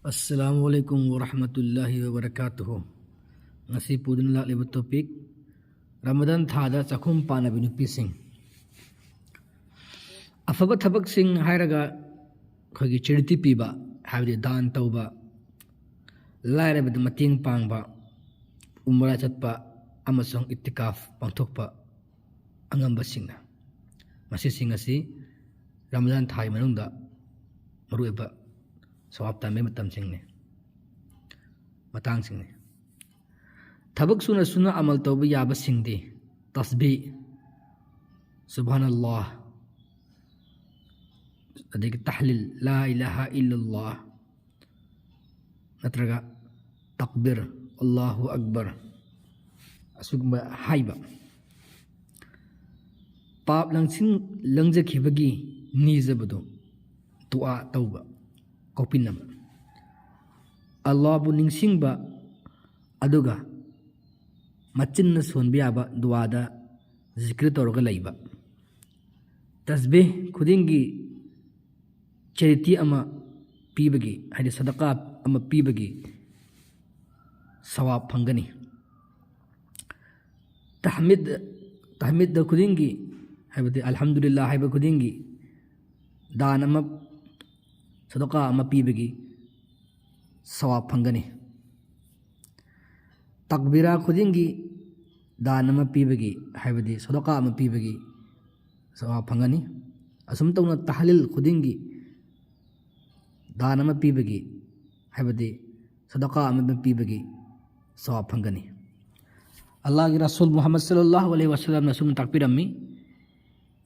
अस्सलामुअलैकुम वरहमतुल्लाहि वबरकातुहु। ngasi pudun la libu topik Ramadan thada chakhum pana binupi sing afaba thabak sing hairaga khogi charity piba habdi dan tauba laire bid mating pangba umra chatpa amasong ittikaf pangthokpa angamba singna masi singasi Ramadan thai manungda marueba sawab ta me matam singne matang singne थबक सुना सुना अमल तब याब सिंह तस्बी सुबहानल्लाह अदगी तहलील ला इलाहा इल्लल्लाह नत्रगा तकबीर अल्लाहु अकबर असुगमा हाइबा पाप लंगसिन लंगजखिबगी नीजबदो दुआ तौबा कौपिनम अल्लाहबु निंगसिंगबा अदुगा मचिन सोनबियाबा दुआदा जिक्र तौरगा लैबा तस्बीह खुदिंगी चैरिटी अमा पीबगी हाइदि सदका अमा पीबगी सवाब फंगनी तहमीद खुदिंगी हाइबदि अल्हम्दुलिल्लाह हाइबा खुदिंगी दान अमा सदका अमा पीबगी सवाब फंगनी तकबीरा खुदिंगी दान अमा पीबगी हाइबदि सदका अमा पीबगी सवाब फंगनी असुम तौना तहलील खुदिंगी दान अमा पीबगी हाइबदि सदका अमा पीबगी सवाब फंगनी अल्लाह के रसूल मुहम्मद सल्लल्लाहु अलैहि वसल्लम नसुम ताकपिरम्मी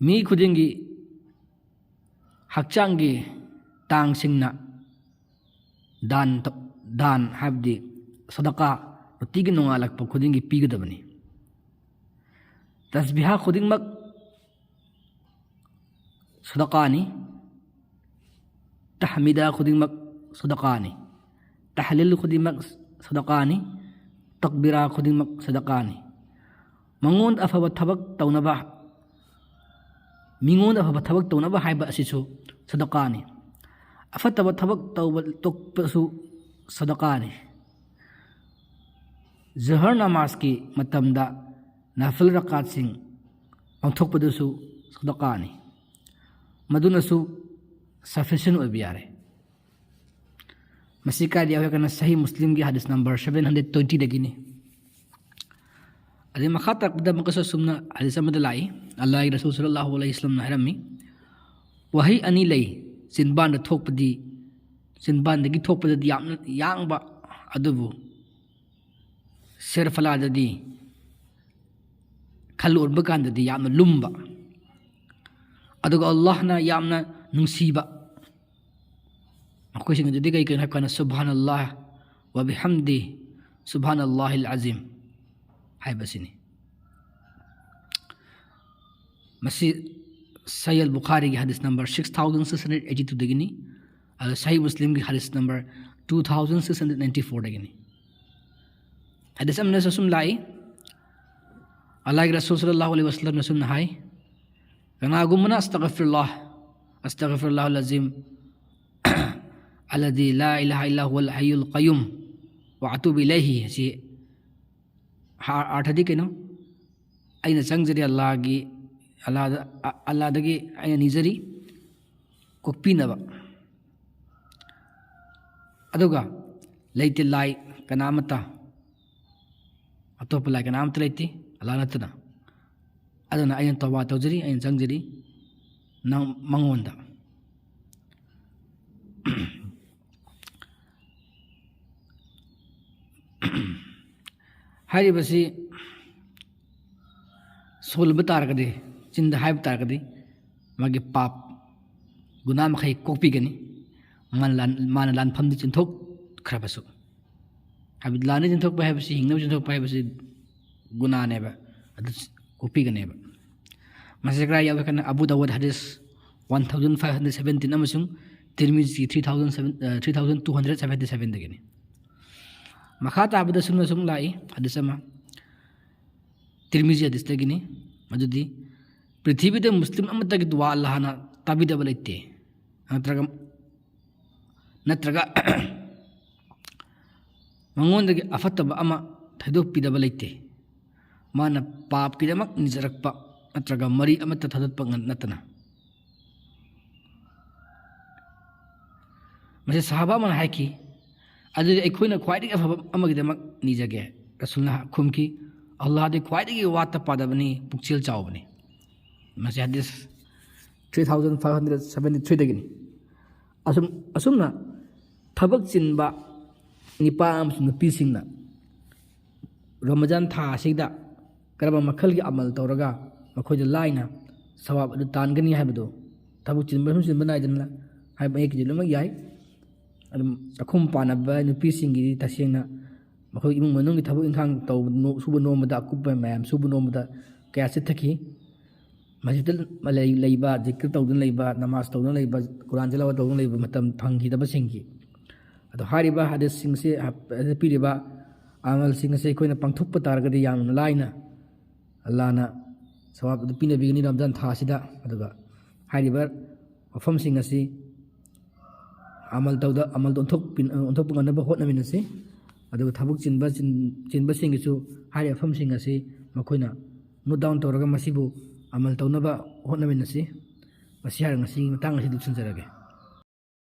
मी खुदिंगी हक्चांगी तांग सिंगना दान हाइबदि सदका तीगी नोंगालक खुदिंगी पीगदबनी तस्बीहा खुदिंगमक सदकानी तहमीदा खुदिंगमक सदकानी तहलील खुदिंगमक सदकानी तकबीरा खुदिंगमक सदकानी मंगोन अफब थबक तौनबा मिंगोन अफब थबक तौनबा हाइबा असिसु सदकानी अफतब थबक तौबा तोकपसु सदकानी जहर नमाज की मतमदा नफल रकात सिंह पांथोकपदसु सदकानी मदुनसु सफिशिएंट ओबियारे मसिका दिया हुआ करना सही मुस्लिम की हदीस नंबर 720 दगिनी अदे मखा तक बद मकसद सुमना हदीस मद लाई अल्लाह के रसूल सल्लल्लाहु अलैहि वसल्लम नहरमी वही अनि लई सिनबान थोकपदी सिनबान दगी थोकपदी यांगबा अदुबु सेरफलाददी खलुरब कांददी यामना लुम्बा अदुगा अल्लाहना यामना नुंसीबा मखोसिंग जदी कई कन हकना सुबहानल्लाह व बिहम्दी सुबहानल्लाहिल अजीम हाइबसिनी मसी सही अल बुखारी की हदीस नंबर 6682 दगिनी और सही मुस्लिम की हदीस नंबर 2694 दगिनी हदीस में सुम लाई अल्लाह के रसूल सल्लल्लाहु अलैहि वसल्लम ने सुन हाय कनागुमना अस्तगफिरुल्लाह अज़ीम अल्लज़ी ला इलाहा इल्ला हुवल हय्युल क़य्यूम व अतूबु इलैहि सी आठदी केनो अइना संगजरी अल्लाहदगी अइना निजरी कोक्पीनबा अदुगा लैते लाई कनामता अतोप लाइक नाम तलेती अल्लाह नतना अदना अयन तौबा तौजरी अयन संगजरी नंग मंगोंदा हारी बसी सोल बतारकदे चिंद हाइब तारकदे मागे पाप गुनाह मखै कोकपीगनी मान लान फमदि चिंथोक खरबसु हाबिद लाने चिंथोक पाइबसी हिंगनब चिंथोक पाइबसी गुनाहनेबा अदु कोपीगनेबा मसेकरा याव कन अबू दाऊद हदीस 1517 अमसुंग तिरमिजी 3277 दगेनी मखा ताबदा सुन सुन लाई हदीस अमा तिरमिजी हदीस दगेनी मजुदी पृथ्वी दे मुस्लिम अमतगी दुआ अल्लाहना ताबिदब लेते नत्रगा ꯃꯉꯣꯟꯗꯒꯤ ꯑꯐꯠꯇꯕ ꯑꯃ ꯊꯩꯗꯣꯛꯄꯤꯗꯕ ꯂꯩꯇꯦ ꯃꯥꯅ ꯄꯥꯞꯀꯤꯗꯃꯛ ꯅꯤꯖꯔꯛꯄ ꯅꯠꯇ꯭ꯔꯒ ꯃꯔꯤ ꯑꯃꯠꯇ ꯊꯥꯗꯠꯄ ꯅꯠꯇꯅ ꯃꯁꯤ ꯁꯍꯥꯕꯥ ꯑꯃꯅ ꯍꯥꯏꯈꯤ ꯑꯗꯨꯗꯤ ꯑꯩꯈꯣꯏꯅ ꯈ꯭ꯋꯥꯏꯗꯒꯤ ꯑꯐꯕ ꯑꯃꯒꯤꯗꯃꯛ ꯅꯤꯖꯒꯦ ꯔꯁꯨꯜꯅ ꯈꯨꯝꯈꯤ ꯑꯜꯂꯥꯍꯗꯤ ꯈ꯭ꯋꯥꯏꯗꯒꯤ ꯋꯥꯠꯇ ꯄꯥꯗꯕꯅꯤ ꯄꯨꯛꯆꯦꯜ ꯆꯥꯎꯕꯅꯤ ꯃꯁꯤ ꯍꯗꯤꯁ 3573 ꯑꯁꯨꯝꯅ ꯊꯕꯛ ꯆꯤꯟꯕ ꯅꯨꯄꯥ ꯑꯃꯁꯨꯡ ꯅꯨꯄꯤꯁꯤꯡꯅ ꯔꯃꯖꯥꯟ ꯊꯥ ꯑꯁꯤꯗ ꯀꯔꯝꯕ ꯃꯈꯜꯒꯤ ꯑꯃꯜ ꯇꯧꯔꯒ ꯃꯈꯣꯏꯗ ꯂꯥꯏꯅ ꯁꯋꯥꯕ ꯑꯗꯨ ꯇꯥꯟꯒꯅꯤ ꯍꯥꯏꯕꯗꯨ ꯊꯕꯛ ꯆꯤꯟꯕ ꯅꯥꯏꯗꯅ ꯍꯥꯏꯕ ꯃꯌꯦꯛꯀꯤꯗꯤ ꯂꯣꯏꯅꯃꯛ ꯌꯥꯏ ꯑꯗꯨꯝ ꯆꯥꯛꯈꯨꯝ ꯄꯥꯟꯅꯕ ꯅꯨꯄꯤꯁꯤꯡꯒꯤꯗꯤ ꯇꯁꯦꯡꯅ ꯃꯈꯣꯏ ꯏꯃꯨꯡ ꯃꯅꯨꯡꯒꯤ ꯊꯕꯛ ꯏꯪꯈꯥꯡ ꯁꯨꯕ ꯅꯣꯝꯕꯗ ꯑꯀꯨꯞꯄ ꯃꯌꯥꯝ ꯁꯨꯕ ꯅꯣꯝꯕꯗ ꯀꯌꯥ ꯆꯤꯠꯊꯈꯤ ꯃꯁꯖꯤꯗ ꯂꯩꯕ ꯖꯤꯀꯔ ꯇꯧꯗꯨꯅ ꯂꯩꯕ ꯅꯃꯥꯖ ꯇꯧꯗꯨꯅ ꯂꯩꯕ ꯀꯨꯔꯥꯟ ꯇꯤꯂꯥꯋꯥ ꯇꯧꯗꯨꯅ ꯂꯩꯕ ꯃꯇꯝ ꯐꯪꯈꯤꯗꯕꯁꯤꯡꯒꯤ ꯑꯗꯣ ꯍꯥꯏꯔꯤꯕ ꯍꯗꯤꯁꯁꯤꯡꯁꯤ ꯄꯤꯔꯤꯕ ꯑꯃꯜꯁꯤꯡ ꯑꯁꯤ ꯑꯩꯈꯣꯏꯅ ꯄꯥꯡꯊꯣꯛꯄ ꯇꯥꯔꯒꯗꯤ ꯌꯥꯝꯅ ꯂꯥꯏꯅ ꯑꯜꯂꯥꯍꯅ ꯁꯋꯥꯕ ꯑꯗꯨ ꯄꯤꯅꯕꯤꯒꯅꯤ ꯔꯃꯖꯥꯟ ꯊꯥ ꯑꯁꯤꯗ ꯑꯗꯨꯒ ꯍꯥꯏꯔꯤꯕ ꯋꯥꯐꯝꯁꯤꯡ ꯑꯁꯤ ꯑꯃꯜꯗ ꯑꯣꯟꯊꯣꯛꯄ ꯉꯝꯅꯕ ꯍꯣꯠꯅꯃꯤꯟꯅꯁꯤ ꯑꯗꯨꯒ ꯊꯕꯛ ꯆꯤꯟꯕꯁꯤꯡꯒꯤꯁꯨ ꯍꯥꯏꯔꯤꯕ ꯋꯥꯐꯝꯁꯤꯡ ꯑꯁꯤ ꯃꯈꯣꯏꯅ ꯅꯣꯠ ꯗꯥꯎꯟ ꯇꯧꯔꯒ ꯃꯁꯤꯕꯨ ꯑꯃꯜ ꯇꯧꯅꯕ ꯍꯣꯠꯅꯃꯤꯟꯅꯁꯤ ꯃꯁꯤ ꯍꯥꯏꯔꯒ ꯉꯁꯤꯒꯤ ꯃꯇꯥꯡ ꯑꯁꯤꯗ ꯂꯣꯏꯁꯤꯟꯖꯔꯒꯦ